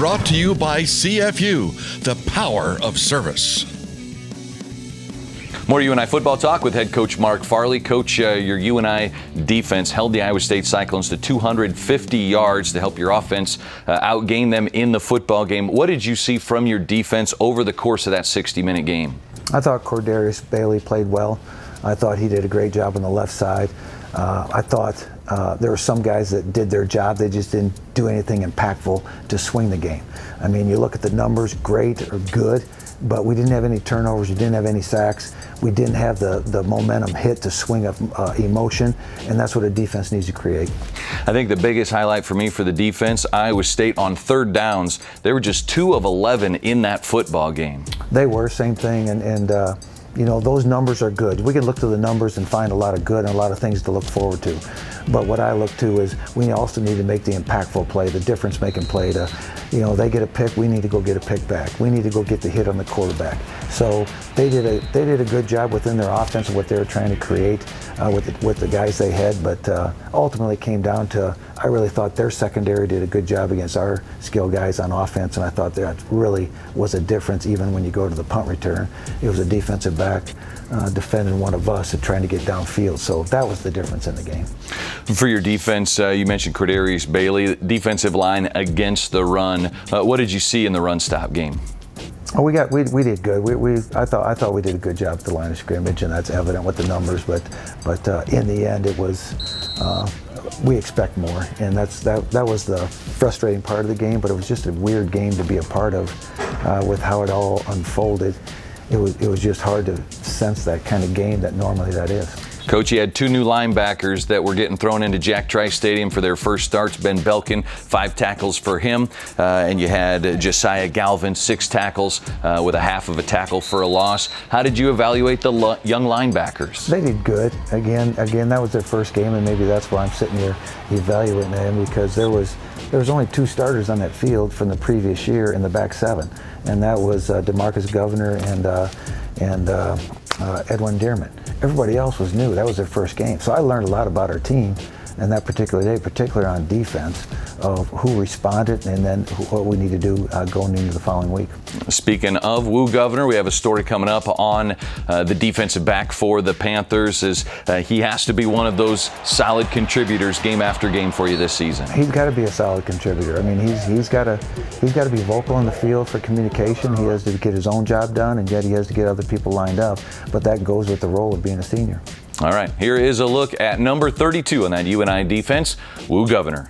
brought to you by CFU, the power of service. More UNI football talk with head coach Mark Farley. Coach, your UNI defense held the Iowa State Cyclones to 250 yards to help your offense outgain them in the football game. What did you see from your defense over the course of that 60-minute game? I thought Cordarius Bailey played well. I thought he did a great job on the left side. I thought there were some guys that did their job. They just didn't do anything impactful to swing the game. I mean, you look at the numbers, great or good, but we didn't have any turnovers. We didn't have any sacks. We didn't have the momentum hit to swing up emotion, and that's what a defense needs to create. I think the biggest highlight for me for the defense, Iowa State on third downs, they were just 2 of 11 in that football game. They were, same thing, and you know, those numbers are good. We can look to the numbers and find a lot of good and a lot of things to look forward to. But what I look to is we also need to make the impactful play, the difference-making play. To, you know, they get a pick, we need to go get a pick back. We need to go get the hit on the quarterback. So they did a good job within their offense of what they were trying to create with the guys they had. But ultimately, it came down to, I really thought their secondary did a good job against our skill guys on offense, and I thought that really was a difference. Even when you go to the punt return, it was a defensive back defending one of us and trying to get downfield. So that was the difference in the game. For your defense, you mentioned Cordarius Bailey, defensive line against the run. What did you see in the run stop game? Oh, we did good. I thought we did a good job at the line of scrimmage, and that's evident with the numbers. But in the end, it was we expect more, and that was the frustrating part of the game. But it was just a weird game to be a part of with how it all unfolded. It was just hard to sense that kind of game that normally that is. Coach, you had 2 new linebackers that were getting thrown into Jack Trice Stadium for their first starts. Ben Belkin, 5 tackles for him. And you had Josiah Galvin, 6 tackles with a half of a tackle for a loss. How did you evaluate the young linebackers? They did good. Again, that was their first game, and maybe that's why I'm sitting here evaluating them, because there was only 2 starters on that field from the previous year in the back 7, and that was DeMarcus Governor and Edwin Dearman. Everybody else was new. That was their first game. So I learned a lot about our team and that particular day, particularly on defense, of who responded and then what we need to do going into the following week. Speaking of Woo Governor, we have a story coming up on the defensive back for the Panthers, as he has to be one of those solid contributors game after game for you this season. He's got to be a solid contributor. I mean, he's got to be vocal in the field for communication. He has to get his own job done, and yet he has to get other people lined up. But that goes with the role of being a senior. All right, here is a look at number 32 on that UNI defense, Woo Governor.